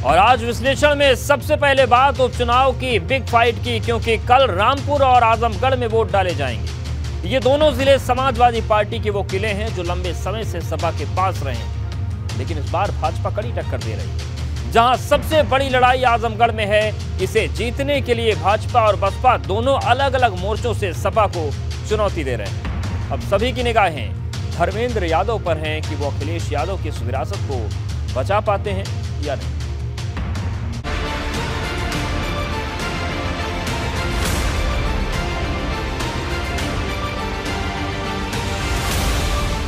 और आज विश्लेषण में सबसे पहले बात उपचुनाव की बिग फाइट की, क्योंकि कल रामपुर और आजमगढ़ में वोट डाले जाएंगे। ये दोनों जिले समाजवादी पार्टी के वो किले हैं जो लंबे समय से सपा के पास रहे हैं, लेकिन इस बार भाजपा कड़ी टक्कर दे रही है। जहां सबसे बड़ी लड़ाई आजमगढ़ में है, इसे जीतने के लिए भाजपा और बसपा दोनों अलग अलग मोर्चों से सपा को चुनौती दे रहे हैं। अब सभी की निगाहें धर्मेंद्र यादव पर हैं कि वो अखिलेश यादव की इस विरासत को बचा पाते हैं या नहीं।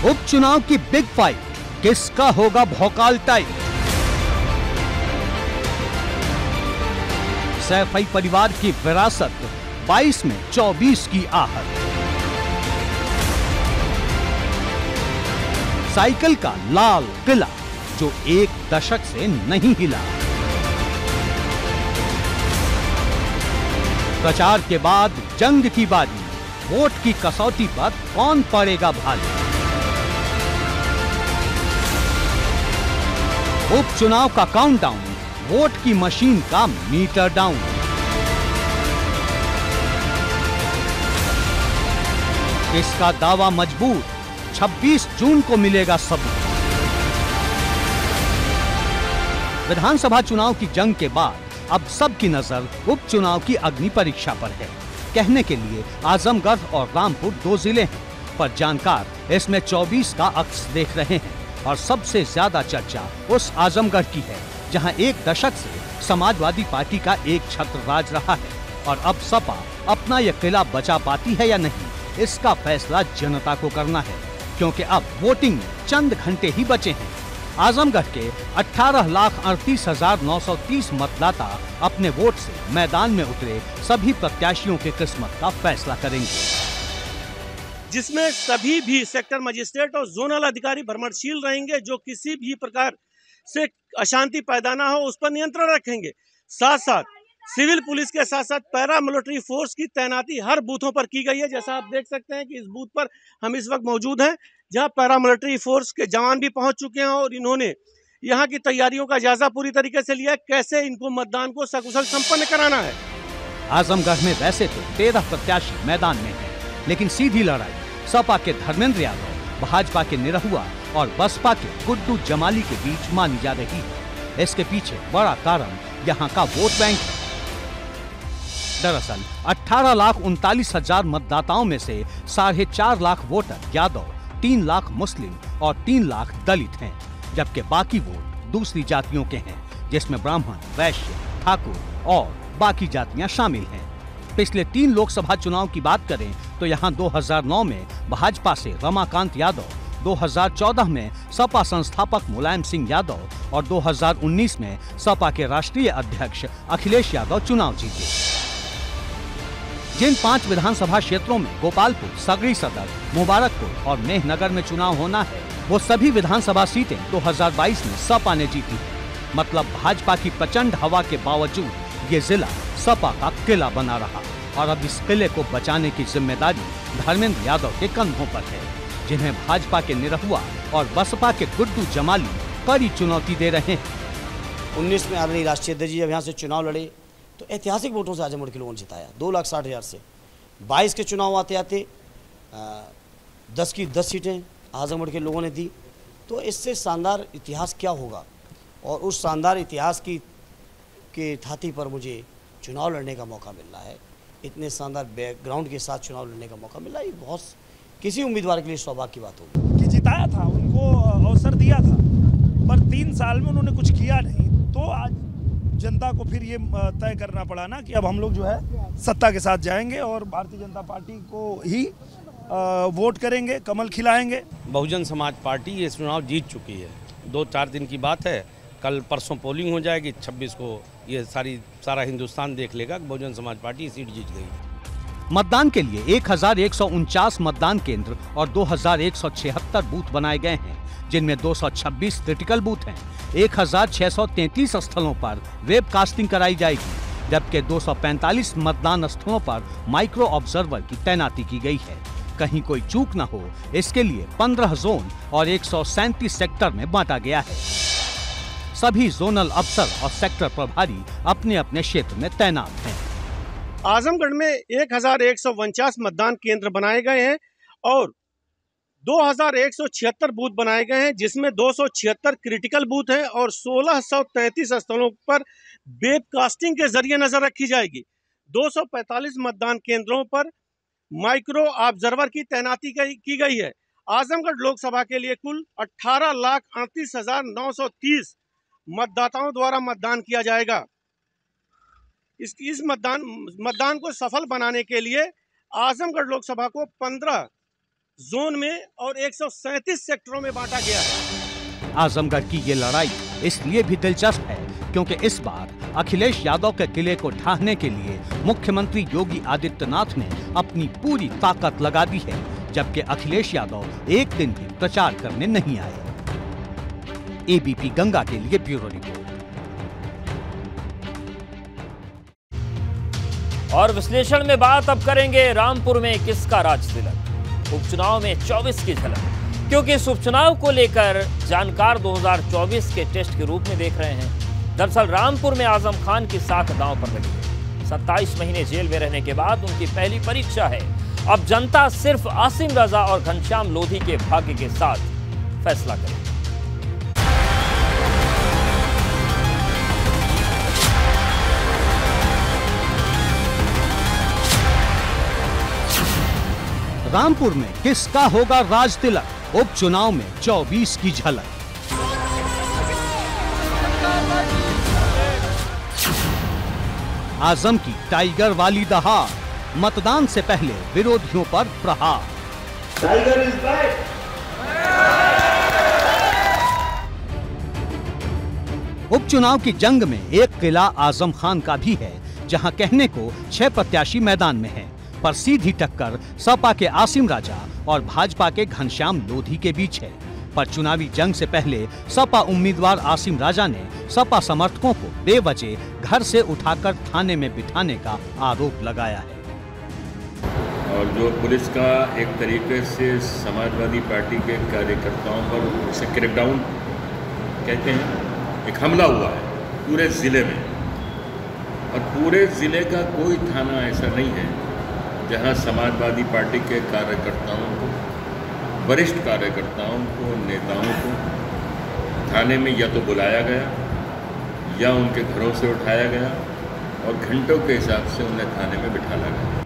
उपचुनाव की बिग फाइट, किसका होगा भौकाल टाइप? सैफई परिवार की विरासत 22 में 24 की आहट। साइकिल का लाल किला जो एक दशक से नहीं हिला। प्रचार के बाद जंग की बाजी, वोट की कसौटी पर कौन पड़ेगा भारी? उपचुनाव का काउंटडाउन, वोट की मशीन का मीटर डाउन। इसका दावा मजबूत, 26 जून को मिलेगा सबूत। विधानसभा चुनाव की जंग के बाद अब सबकी नजर उपचुनाव की अग्नि परीक्षा पर है। कहने के लिए आजमगढ़ और रामपुर दो जिले हैं, पर जानकार इसमें 24 का अक्स देख रहे हैं। और सबसे ज्यादा चर्चा उस आजमगढ़ की है जहां एक दशक से समाजवादी पार्टी का एक छत्र राज रहा है। और अब सपा अपना यह किला बचा पाती है या नहीं, इसका फैसला जनता को करना है, क्योंकि अब वोटिंग में चंद घंटे ही बचे हैं। आजमगढ़ के 18,38,930 मतदाता अपने वोट से मैदान में उतरे सभी प्रत्याशियों की किस्मत का फैसला करेंगे, जिसमें सभी भी सेक्टर मजिस्ट्रेट और जोनल अधिकारी भ्रमणशील रहेंगे, जो किसी भी प्रकार से अशांति पैदा ना हो उस पर नियंत्रण रखेंगे। साथ साथ सिविल पुलिस के साथ साथ पैरा मिलिट्री फोर्स की तैनाती हर बूथों पर की गई है। जैसा आप देख सकते हैं कि इस बूथ पर हम इस वक्त मौजूद हैं, जहां पैरा मिलिट्री फोर्स के जवान भी पहुंच चुके हैं और इन्होंने यहां की तैयारियों का जायजा पूरी तरीके से लिया, कैसे इनको मतदान को सकुशल संपन्न कराना है। आजमगढ़ में वैसे तो 13 प्रत्याशी मैदान में है, लेकिन सीधी लड़ाई सपा के धर्मेंद्र यादव, भाजपा के निरहुआ और बसपा के गुड्डू जमाली के बीच मानी जा रही है। इसके पीछे बड़ा कारण यहाँ का वोट बैंक है। दरअसल 18,39,000 मतदाताओं में से 4.5 लाख वोटर यादव, 3 लाख मुस्लिम और 3 लाख दलित हैं, जबकि बाकी वोट दूसरी जातियों के हैं, जिसमें ब्राह्मण, वैश्य, ठाकुर और बाकी जातियां शामिल हैं। पिछले 3 लोकसभा चुनाव की बात करें तो यहाँ 2009 में भाजपा से रमाकांत यादव, 2014 में सपा संस्थापक मुलायम सिंह यादव और 2019 में सपा के राष्ट्रीय अध्यक्ष अखिलेश यादव चुनाव जीते। जिन 5 विधानसभा क्षेत्रों में गोपालपुर, सगरी सदर, मुबारकपुर और मेहनगर में चुनाव होना है, वो सभी विधानसभा सीटें 2022 में सपा ने जीती है। मतलब भाजपा की प्रचंड हवा के बावजूद ये जिला सपा का किला बना रहा, और अब इस किले को बचाने की जिम्मेदारी धर्मेंद्र यादव के कंधों पर है, जिन्हें भाजपा के निरहुआ और बसपा के गुड्डू जमाली कड़ी चुनौती दे रहे हैं। 19 में आदरणीय राष्ट्रीय अध्यक्ष जी जब यहाँ से चुनाव लड़े तो ऐतिहासिक वोटों से आजमगढ़ के लोगों ने जिताया, 2,60,000 से। 22 के चुनाव आते आते 10 की 10 सीटें आजमगढ़ के लोगों ने दी। तो इससे शानदार इतिहास क्या होगा, और उस शानदार इतिहास के छाती पर मुझे चुनाव लड़ने का मौका मिल रहा है। इतने शानदार बैकग्राउंड के साथ चुनाव लड़ने का मौका मिला, ये बहुत किसी उम्मीदवार के लिए सौभाग्य की बात होगी। कि जिताया था, उनको अवसर दिया था, पर 3 साल में उन्होंने कुछ किया नहीं, तो आज जनता को फिर ये तय करना पड़ा ना कि अब हम लोग जो है सत्ता के साथ जाएंगे और भारतीय जनता पार्टी को ही वोट करेंगे, कमल खिलाएंगे। बहुजन समाज पार्टी ये चुनाव जीत चुकी है। 2-4 दिन की बात है, कल परसों पोलिंग हो जाएगी, 26 को ये सारा हिंदुस्तान देख लेगा कि बहुजन समाज पार्टी सीट जीत गई। मतदान के लिए 1,149 मतदान केंद्र और 2,176 बूथ बनाए गए हैं, जिनमें 226 क्रिटिकल बूथ हैं। 1,633 स्थलों पर वेबकास्टिंग कराई जाएगी, जबकि 245 मतदान स्थलों पर माइक्रो ऑब्जर्वर की तैनाती की गई है। कहीं कोई चूक न हो, इसके लिए 15 जोन और 137 सेक्टर में बांटा गया है। सभी जोनल अफसर और सेक्टर प्रभारी अपने अपने क्षेत्र में तैनात हैं। आजमगढ़ में 1149 मतदान केंद्र बनाए गए हैं और 2176 बूथ बनाए गए हैं, जिसमें 276 क्रिटिकल बूथ हैं और 1633 स्थलों पर वेबकास्टिंग के जरिए नजर रखी जाएगी। 245 मतदान केंद्रों पर माइक्रो ऑब्जर्वर की तैनाती की गई है। आजमगढ़ लोकसभा के लिए कुल 18,38,930 मतदाताओं द्वारा मतदान किया जाएगा। इस मतदान को सफल बनाने के लिए आजमगढ़ लोकसभा को 15 जोन में और 137 सेक्टरों में बांटा गया है। आजमगढ़ की ये लड़ाई इसलिए भी दिलचस्प है क्योंकि इस बार अखिलेश यादव के किले को ढहाने के लिए मुख्यमंत्री योगी आदित्यनाथ ने अपनी पूरी ताकत लगा दी है, जबकि अखिलेश यादव एक दिन भी प्रचार करने नहीं आए। एबीपी गंगा के लिए ब्यूरो रिपोर्ट। और विश्लेषण में बात अब करेंगे रामपुर में किसका राज तिलक, उपचुनाव में 24 की झलक, क्योंकि इस उपचुनाव को लेकर जानकार 2024 के टेस्ट के रूप में देख रहे हैं। दरअसल रामपुर में आजम खान की साख दांव पर लगी है। 27 महीने जेल में रहने के बाद उनकी पहली परीक्षा है। अब जनता सिर्फ आसिम रजा और घनश्याम लोधी के भाग्य के साथ फैसला करेगी। रामपुर में किसका होगा राज तिलक, उपचुनाव में 24 की झलक। आजम की टाइगर वाली दहाड़, मतदान से पहले विरोधियों पर प्रहार। Tiger is back. उपचुनाव की जंग में एक किला आजम खान का भी है, जहां कहने को 6 प्रत्याशी मैदान में हैं, पर सीधी टक्कर सपा के आसिम राजा और भाजपा के घनश्याम लोधी के बीच है। पर चुनावी जंग से पहले सपा उम्मीदवार आसिम राजा ने सपा समर्थकों को बेवजह घर से उठाकर थाने में बिठाने का आरोप लगाया है। और जो पुलिस का एक तरीके से समाजवादी पार्टी के कार्यकर्ताओं पर उसे क्रैकडाउन कहते हैं, एक हमला हुआ है पूरे ज़िले में, और पूरे ज़िले का कोई थाना ऐसा नहीं है जहां समाजवादी पार्टी के कार्यकर्ताओं को, वरिष्ठ कार्यकर्ताओं को, नेताओं को थाने में या तो बुलाया गया या उनके घरों से उठाया गया और घंटों के हिसाब से उन्हें थाने में बिठाया गया।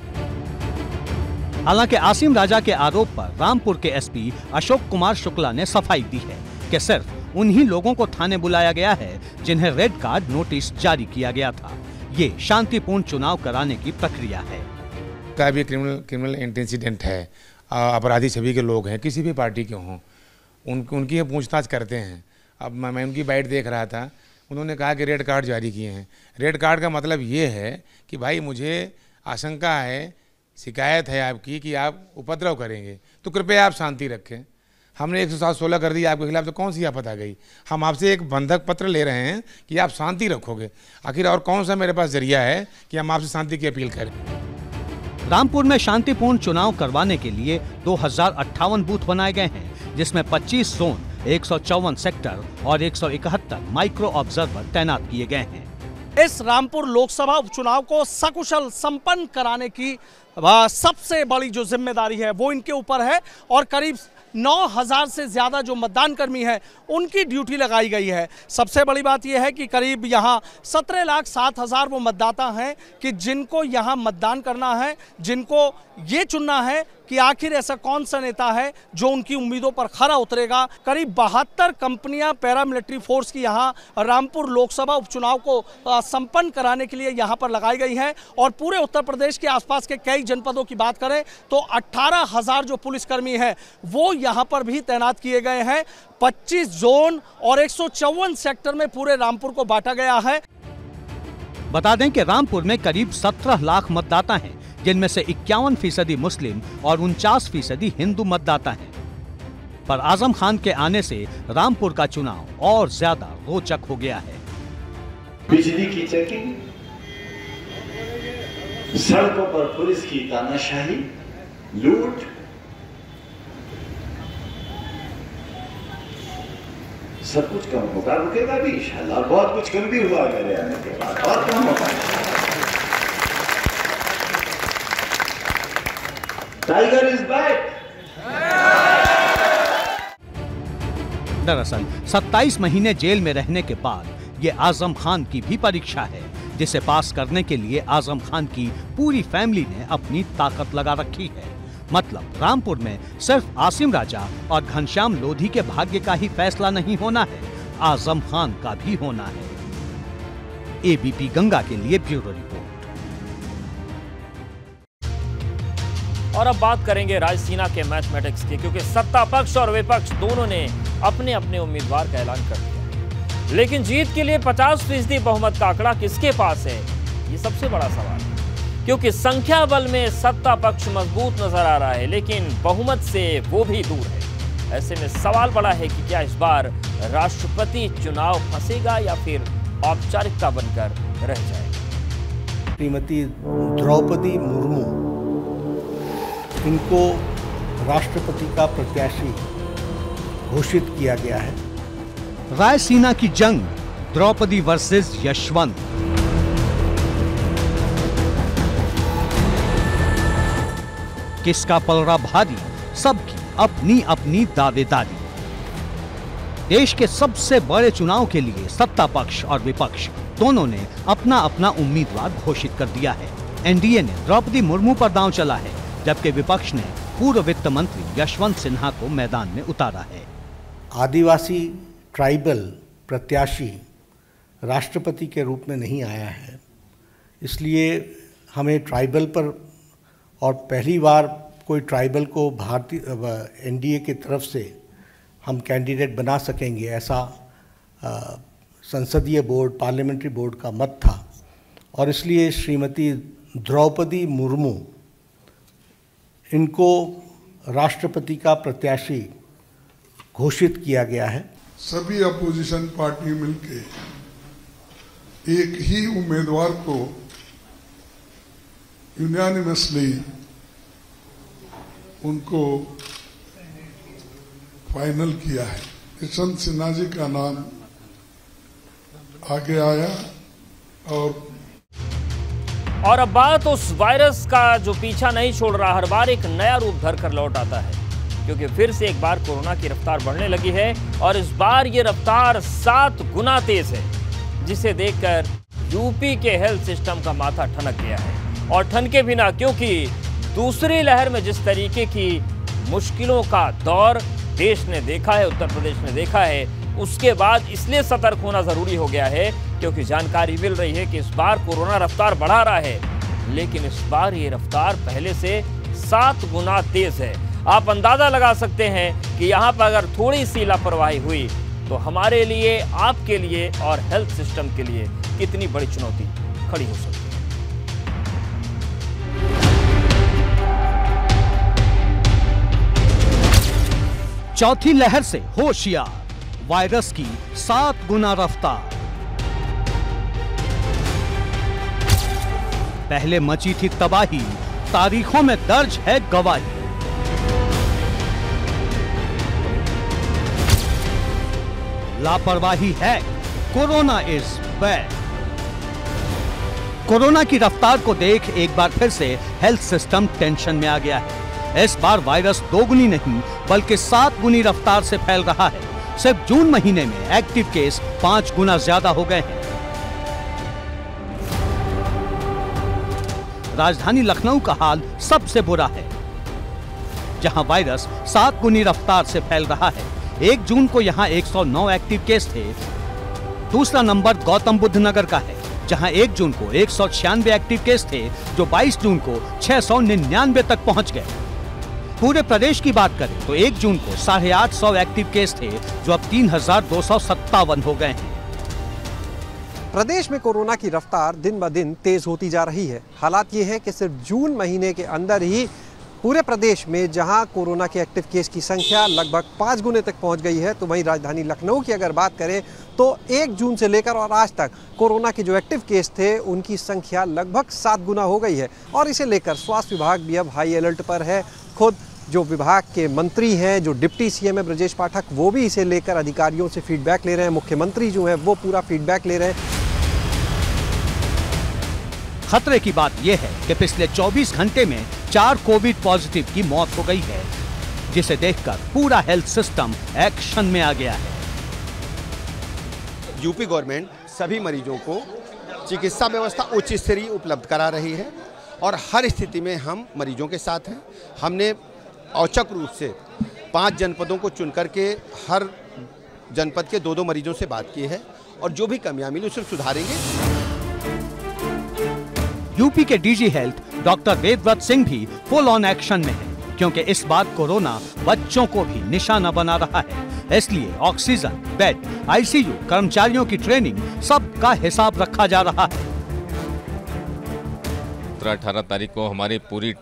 हालांकि आसिम राजा के आरोप पर रामपुर के एसपी अशोक कुमार शुक्ला ने सफाई दी है कि सिर्फ उन्हीं लोगों को थाने बुलाया गया है जिन्हें रेड कार्ड नोटिस जारी किया गया था। ये शांतिपूर्ण चुनाव कराने की प्रक्रिया है। का भी क्रिमिनल इंसिडेंट है, अपराधी सभी के लोग हैं, किसी भी पार्टी के हों, उनकी पूछताछ करते हैं। अब मैं उनकी बाइट देख रहा था, उन्होंने कहा कि रेड कार्ड जारी किए हैं। रेड कार्ड का मतलब ये है कि भाई मुझे आशंका है, शिकायत है आपकी कि आप उपद्रव करेंगे, तो कृपया आप शांति रखें। हमने 107-16 कर दी आपके खिलाफ, तो कौन सी आफत आ गई? हम आपसे एक बंधक पत्र ले रहे हैं कि आप शांति रखोगे। आखिर और कौन सा मेरे पास जरिया है कि हम आपसे शांति की अपील करें। रामपुर में शांतिपूर्ण चुनाव करवाने के लिए 2058 बूथ बनाए गए हैं, जिसमें 25 जोन, 154 सेक्टर और 171 माइक्रो ऑब्जर्वर तैनात किए गए हैं। इस रामपुर लोकसभा उपचुनाव को सकुशल संपन्न कराने की सबसे बड़ी जो जिम्मेदारी है वो इनके ऊपर है, और करीब 9,000 से ज़्यादा जो मतदान कर्मी हैं उनकी ड्यूटी लगाई गई है। सबसे बड़ी बात यह है कि करीब यहाँ 17,07,000 वो मतदाता हैं कि जिनको यहाँ मतदान करना है, जिनको ये चुनना है कि आखिर ऐसा कौन सा नेता है जो उनकी उम्मीदों पर खरा उतरेगा। करीब 72 कंपनियां पैरामिलिट्री फोर्स की यहाँ रामपुर लोकसभा उपचुनाव को संपन्न कराने के लिए यहाँ पर लगाई गई हैं, और पूरे उत्तर प्रदेश के आसपास के कई जनपदों की बात करें तो 18,000 जो पुलिसकर्मी हैं वो यहाँ पर भी तैनात किए गए हैं। 25 जोन और 154 सेक्टर में पूरे रामपुर को बांटा गया है। बता दें कि रामपुर में करीब 17 लाख मतदाता हैं, जिनमें से 51% मुस्लिम और 49% हिंदू मतदाता हैं। पर आजम खान के आने से रामपुर का चुनाव और ज्यादा रोचक हो गया है। बिजली की चेकिंग, सड़कों पर पुलिस की तानाशाही, लूट, सब कुछ कम होगा, रुकेगा भी इंशाल्लाह। बहुत कुछ कम भी हुआ मेरे आने के बाद, और कम होगा। Tiger is back. दरअसल 27 महीने जेल में रहने के बाद ये आजम खान की भी परीक्षा है, जिसे पास करने के लिए आजम खान की पूरी फैमिली ने अपनी ताकत लगा रखी है। मतलब रामपुर में सिर्फ आसिम राजा और घनश्याम लोधी के भाग्य का ही फैसला नहीं होना है, आजम खान का भी होना है। एबीपी गंगा के लिए ब्यूरो रिपोर्ट। और अब बात करेंगे रायसीना के मैथमेटिक्स की, क्योंकि सत्ता पक्ष और विपक्ष दोनों ने अपने अपने उम्मीदवार का ऐलान कर दिया। लेकिन जीत के लिए 50% बहुमत का आंकड़ा किसके पास है, ये सबसे बड़ा सवाल है। क्योंकि संख्या बल में सत्ता पक्ष मजबूत नजर आ रहा है, लेकिन बहुमत से वो भी दूर है। ऐसे में सवाल बड़ा है कि क्या इस बार राष्ट्रपति चुनाव फंसेगा या फिर औपचारिकता बनकर रह जाएगा। श्रीमती द्रौपदी मुर्मू, इनको राष्ट्रपति का प्रत्याशी घोषित किया गया है। रायसीना की जंग, द्रौपदी वर्सेस यशवंत। किसका पलड़ा भारी, सबकी अपनी अपनी दावेदारी। देश के सबसे बड़े चुनाव के लिए सत्ता पक्ष और विपक्ष दोनों ने अपना अपना उम्मीदवार घोषित कर दिया है। एनडीए ने द्रौपदी मुर्मू पर दांव चला है, जबकि विपक्ष ने पूर्व वित्त मंत्री यशवंत सिन्हा को मैदान में उतारा है। आदिवासी ट्राइबल प्रत्याशी राष्ट्रपति के रूप में नहीं आया है, इसलिए हमें ट्राइबल पर, और पहली बार कोई ट्राइबल को भारतीय एनडीए की तरफ से हम कैंडिडेट बना सकेंगे, ऐसा संसदीय बोर्ड, पार्लियामेंट्री बोर्ड का मत था। और इसलिए श्रीमती द्रौपदी मुर्मू, इनको राष्ट्रपति का प्रत्याशी घोषित किया गया है। सभी अपोजिशन पार्टी मिलके एक ही उम्मीदवार को यूनानिमसली उनको फाइनल किया है। यशवंत सिन्हा जी का नाम आगे आया। और अब बात उस वायरस का जो पीछा नहीं छोड़ रहा, हर बार एक नया रूप धर कर लौट आता है, क्योंकि फिर से एक बार कोरोना की रफ्तार बढ़ने लगी है और इस बार ये रफ्तार 7 गुना तेज है, जिसे देखकर यूपी के हेल्थ सिस्टम का माथा ठनक गया है। और ठनके बिना, क्योंकि दूसरी लहर में जिस तरीके की मुश्किलों का दौर देश ने देखा है, उत्तर प्रदेश ने देखा है, उसके बाद इसलिए सतर्क होना जरूरी हो गया है, क्योंकि जानकारी मिल रही है कि इस बार कोरोना रफ्तार बढ़ा रहा है, लेकिन इस बार ये रफ्तार पहले से 7 गुना तेज है। आप अंदाजा लगा सकते हैं कि यहाँ पर अगर थोड़ी सी लापरवाही हुई तो हमारे लिए, आपके लिए और हेल्थ सिस्टम के लिए कितनी बड़ी चुनौती खड़ी हो सकती है। चौथी लहर से होशियार, वायरस की 7 गुना रफ्तार। पहले मची थी तबाही, तारीखों में दर्ज है गवाही। लापरवाही है, कोरोना इज बैक। कोरोना की रफ्तार को देख एक बार फिर से हेल्थ सिस्टम टेंशन में आ गया है। इस बार वायरस 2 गुनी नहीं बल्कि 7 गुनी रफ्तार से फैल रहा है। सिर्फ जून महीने में एक्टिव केस 5 गुना ज्यादा हो गए हैं। राजधानी लखनऊ का हाल सबसे बुरा है, जहां वायरस 7 गुनी रफ्तार से फैल रहा है। 1 जून को यहां 109 एक्टिव केस थे। दूसरा नंबर गौतम बुद्ध नगर का है, जहां 1 जून को 196 एक्टिव केस थे, जो 22 जून को 699 तक पहुंच गए। पूरे प्रदेश की बात करें तो 1 जून को 850 एक्टिव केस थे, जो अब 3257 हो गए हैं। प्रदेश में कोरोना की रफ्तार दिन ब दिन तेज होती जा रही है। हालात ये है कि सिर्फ जून महीने के अंदर ही पूरे प्रदेश में जहां कोरोना के एक्टिव केस की संख्या लगभग 5 गुने तक पहुंच गई है, तो वहीं राजधानी लखनऊ की अगर बात करें तो 1 जून से लेकर और आज तक कोरोना के जो एक्टिव केस थे उनकी संख्या लगभग 7 गुना हो गई है। और इसे लेकर स्वास्थ्य विभाग भी अब हाई अलर्ट पर है। खुद जो विभाग के मंत्री हैं, जो डिप्टी सीएम है ब्रजेश पाठक, वो भी इसे लेकर अधिकारियों से फीडबैक ले रहे हैं। मुख्यमंत्री जो है वो पूरा फीडबैक ले रहे हैं। खतरे की बात यह है कि पिछले 24 घंटे में 4 कोविड पॉजिटिव की मौत हो गई है, जिसे देखकर पूरा हेल्थ सिस्टम एक्शन में आ गया है। यूपी गवर्नमेंट सभी मरीजों को चिकित्सा व्यवस्था उच्च स्तरीय उपलब्ध करा रही है और हर स्थिति में हम मरीजों के साथ हैं। हमने औचक रूप से 5 जनपदों को चुन करके हर जनपद के 2-2 मरीजों से बात की है और जो भी कमियां मिली उसे सुधारेंगे। यूपी के DG health doctor Vedvrat Singh भी फुल ऑन एक्शन में है, क्योंकि इस बार कोरोना बच्चों को भी निशाना बना रहा है। इसलिए ऑक्सीजन, बेड, आईसीयू, कर्मचारियों की ट्रेनिंग, सबका हिसाब रखा जा रहा है। 18 तारीख को हमारी पूरी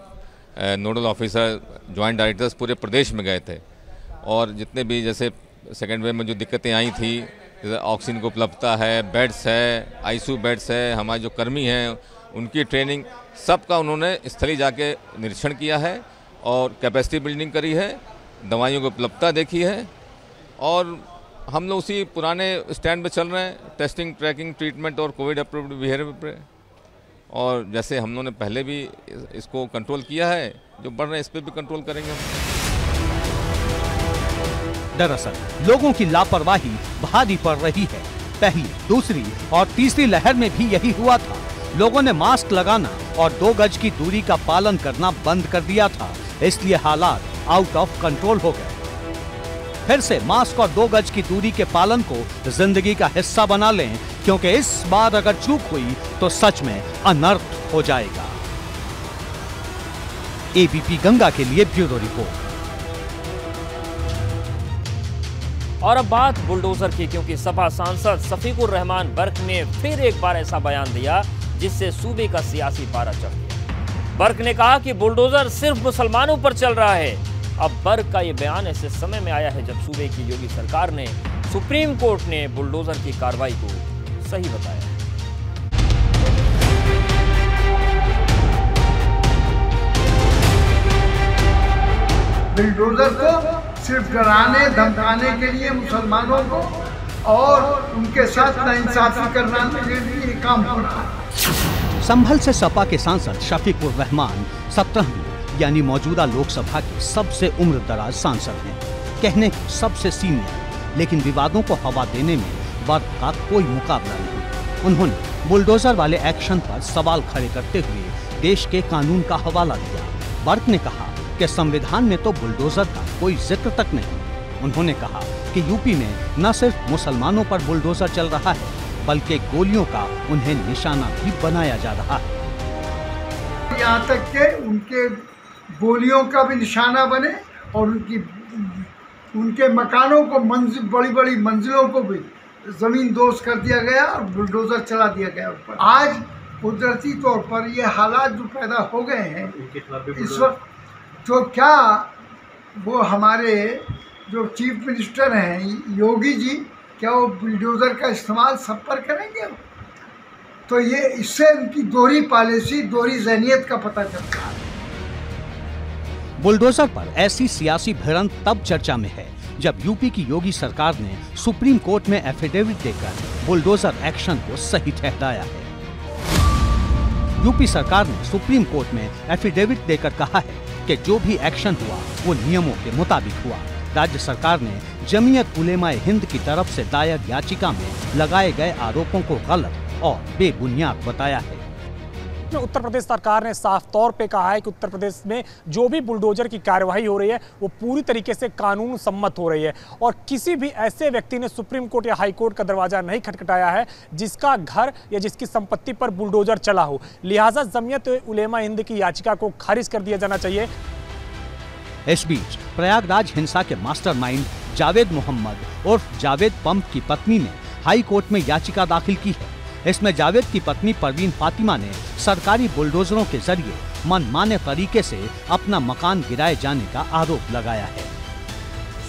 नोडल ऑफिसर, ज्वाइंट डायरेक्टर्स पूरे प्रदेश में गए थे और जितने भी जैसे सेकेंड वेव में जो दिक्कतें आई थी, जैसे ऑक्सीजन की उपलब्धता है, बेड्स है, आईसीयू बेड्स है, हमारे जो कर्मी हैं उनकी ट्रेनिंग, सबका उन्होंने स्थलीय जाके निरीक्षण किया है और कैपेसिटी बिल्डिंग करी है, दवाइयों की उपलब्धता देखी है और हम लोग उसी पुराने स्टैंड पे चल रहे हैं, टेस्टिंग, ट्रैकिंग, ट्रीटमेंट और कोविड अप्रूव्ड बिहेवियर पे। और जैसे हम लोगों ने पहले भी इसको कंट्रोल किया है, जो बढ़ रहे हैं इस पर भी कंट्रोल करेंगे हम। दरअसल लोगों की लापरवाही भारी पड़ रही है। पहली, दूसरी और तीसरी लहर में भी यही हुआ था। लोगों ने मास्क लगाना और 2 गज की दूरी का पालन करना बंद कर दिया था, इसलिए हालात आउट ऑफ कंट्रोल हो गए। फिर से मास्क और 2 गज की दूरी के पालन को जिंदगी का हिस्सा बना लें, क्योंकि इस बार अगर चूक हुई तो सच में अनर्थ हो जाएगा। एबीपी गंगा के लिए ब्यूरो रिपोर्ट। और अब बात बुलडोजर की, क्योंकि सपा सांसद शफीकुर रहमान बर्क ने फिर एक बार ऐसा बयान दिया जिससे सूबे का सियासी पारा चढ़ गया। बर्क ने कहा कि बुलडोजर सिर्फ मुसलमानों पर चल रहा है। अब बर्क का ये बयान ऐसे समय में आया है जब सूबे की योगी सरकार ने सुप्रीम कोर्ट ने बुलडोजर की कार्रवाई को सही बताया। बुलडोजर को सिर्फ डराने धमकाने के लिए मुसलमानों को और उनके साथ नाइंसाफी करवाने के लिए काम हो रहा है। संभल से सपा के सांसद शफीकुर रहमान 17वीं यानी मौजूदा लोकसभा के सबसे उम्रदराज सांसद हैं, कहने सबसे सीनियर, लेकिन विवादों को हवा देने में बर्क का कोई मुकाबला नहीं। उन्होंने बुलडोजर वाले एक्शन पर सवाल खड़े करते हुए देश के कानून का हवाला दिया। बर्क ने कहा कि संविधान में तो बुलडोजर का कोई जिक्र तक नहीं। उन्होंने कहा कि यूपी में न सिर्फ मुसलमानों पर बुलडोजर चल रहा है, बल्कि गोलियों का उन्हें निशाना भी बनाया जा रहा है। यहाँ तक के उनके गोलियों का भी निशाना बने और उनके मकानों को बड़ी बड़ी मंजिलों को भी जमीन दोज कर दिया गया और बुलडोजर चला दिया गया ऊपर। आज कुदरती तौर पर ये हालात जो पैदा हो गए हैं इस वक्त, तो क्या वो हमारे जो चीफ मिनिस्टर हैं योगी जी, क्या वो बुलडोजर का इस्तेमाल सब पर करेंगे? तो ये इससे उनकी दोहरी पॉलिसी, दोहरी ज़हनियत का पता चलता है। बुलडोजर पर ऐसी सियासी भिड़ंत तब चर्चा में है जब यूपी की योगी सरकार ने सुप्रीम कोर्ट में एफिडेविट देकर बुलडोजर एक्शन को सही ठहराया है। यूपी सरकार ने सुप्रीम कोर्ट में एफिडेविट देकर कहा है कि जो भी एक्शन हुआ वो नियमों के मुताबिक हुआ। राज्य सरकार ने जमीयत उलेमाए हिंद की तरफ से दायर याचिका में लगाए गए आरोपों को गलत और बेबुनियाद बताया है। उत्तर प्रदेश सरकार ने साफ तौर पे कहा है कि उत्तर प्रदेश में जो भी बुलडोजर की कार्यवाही हो रही है वो पूरी तरीके से कानून सम्मत हो रही है और किसी भी ऐसे व्यक्ति ने सुप्रीम कोर्ट या हाई कोर्ट का दरवाजा नहीं खटखटाया है जिसका घर या जिसकी संपत्ति पर बुलडोजर चला हो। लिहाजा जमीयत उलेमा हिंद की याचिका को खारिज कर दिया जाना चाहिए। इस बीच प्रयागराज हिंसा के मास्टरमाइंड जावेद मोहम्मद उर्फ जावेद पंप की पत्नी ने हाई कोर्ट में याचिका दाखिल की है। इसमें जावेद की पत्नी परवीन फातिमा ने सरकारी बुलडोजरों के जरिए मनमाने तरीके से अपना मकान गिराए जाने का आरोप लगाया है।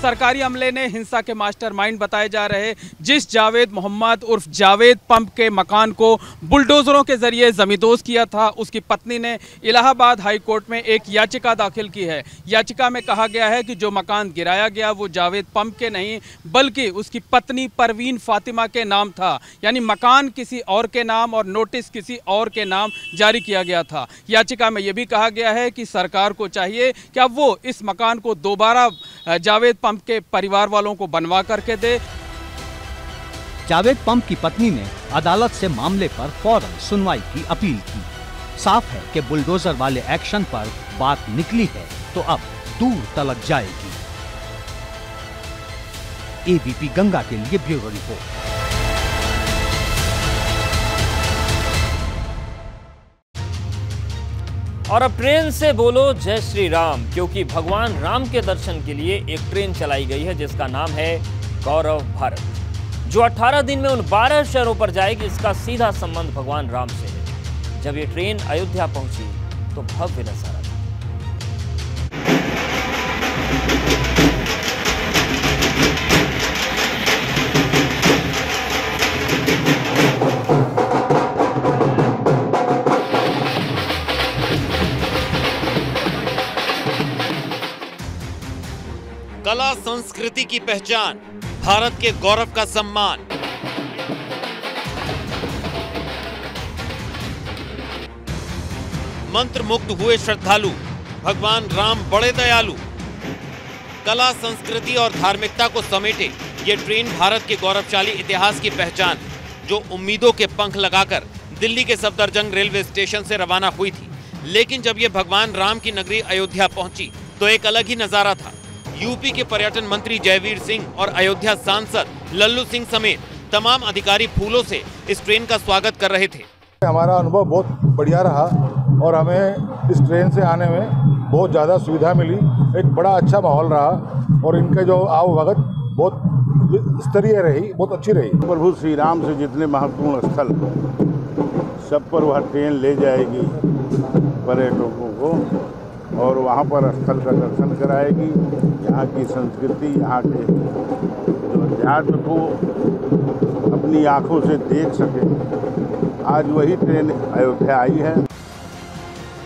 सरकारी अमले ने हिंसा के मास्टरमाइंड बताए जा रहे जिस जावेद मोहम्मद उर्फ जावेद पंप के मकान को बुलडोजरों के जरिए जमींदोज किया था, उसकी पत्नी ने इलाहाबाद हाई कोर्ट में एक याचिका दाखिल की है। याचिका में कहा गया है कि जो मकान गिराया गया वो जावेद पंप के नहीं बल्कि उसकी पत्नी परवीन फातिमा के नाम था, यानी मकान किसी और के नाम और नोटिस किसी और के नाम जारी किया गया था। याचिका में यह भी कहा गया है कि सरकार को चाहिए कि अब वो इस मकान को दोबारा जावेद पंप के परिवार वालों को बनवा करके दे। जावेद पंप की पत्नी ने अदालत से मामले पर फौरन सुनवाई की अपील की। साफ है कि बुलडोजर वाले एक्शन पर बात निकली है तो अब दूर तलक जाएगी। एबीपी गंगा के लिए ब्यूरो रिपोर्ट। और अब ट्रेन से बोलो जय श्री राम, क्योंकि भगवान राम के दर्शन के लिए एक ट्रेन चलाई गई है जिसका नाम है गौरव भारत, जो 18 दिन में उन 12 शहरों पर जाएगी। इसका सीधा संबंध भगवान राम से है। जब ये ट्रेन अयोध्या पहुंची तो भव्य नजारा था। कला संस्कृति की पहचान, भारत के गौरव का सम्मान। मंत्र मुग्ध हुए श्रद्धालु, भगवान राम बड़े दयालु। कला संस्कृति और धार्मिकता को समेटे ये ट्रेन भारत के गौरवशाली इतिहास की पहचान, जो उम्मीदों के पंख लगाकर दिल्ली के सफदरजंग रेलवे स्टेशन से रवाना हुई थी। लेकिन जब ये भगवान राम की नगरी अयोध्या पहुंची तो एक अलग ही नजारा था। यूपी के पर्यटन मंत्री जयवीर सिंह और अयोध्या सांसद लल्लू सिंह समेत तमाम अधिकारी फूलों से इस ट्रेन का स्वागत कर रहे थे। हमारा अनुभव बहुत बढ़िया रहा और हमें इस ट्रेन से आने में बहुत ज़्यादा सुविधा मिली। एक बड़ा अच्छा माहौल रहा और इनके जो आवभगत बहुत स्तरीय रही, बहुत अच्छी रही। प्रभु श्री राम से जितने महत्वपूर्ण स्थल सब पर वह ट्रेन ले जाएगी पर्यटकों को और वहाँ पर स्थल का दर्शन कराएगी। यहाँ की संस्कृति, यहाँ के जो अध्यात्म को अपनी आंखों से देख सके, आज वही ट्रेन अयोध्या आई है।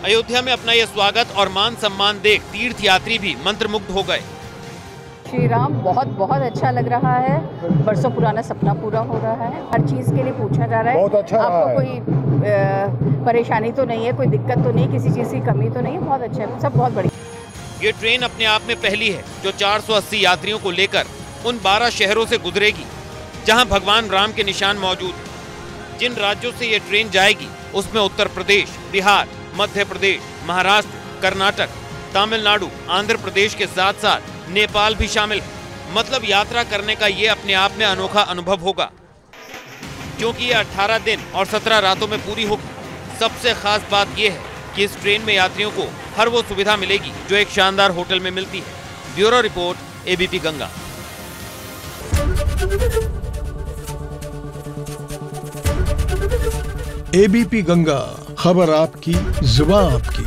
अयोध्या में अपना यह स्वागत और मान सम्मान देख तीर्थ यात्री भी मंत्रमुग्ध हो गए। श्री राम बहुत बहुत अच्छा लग रहा है। बरसों पुराना सपना पूरा हो रहा है। हर चीज़ के लिए पूछा जा रहा है। बहुत अच्छा आपको कोई परेशानी तो नहीं है, कोई दिक्कत तो नहीं, किसी चीज़ की कमी तो नहीं है। बहुत अच्छा है, सब बहुत बढ़िया। ये ट्रेन अपने आप में पहली है जो 480 यात्रियों को लेकर उन 12 शहरों से गुजरेगी जहां भगवान राम के निशान मौजूद हैं। जिन राज्यों से ये ट्रेन जाएगी उसमें उत्तर प्रदेश, बिहार, मध्य प्रदेश, महाराष्ट्र, कर्नाटक, तमिलनाडु, आंध्र प्रदेश के साथ साथ नेपाल भी शामिल है। मतलब यात्रा करने का ये अपने आप में अनोखा अनुभव होगा, क्योंकि ये 18 दिन और 17 रातों में पूरी होगी। सबसे खास बात यह है कि इस ट्रेन में यात्रियों को हर वो सुविधा मिलेगी जो एक शानदार होटल में मिलती है। Bureau report, ABP Ganga. ABP Ganga, खबर आपकी, जुबान आपकी।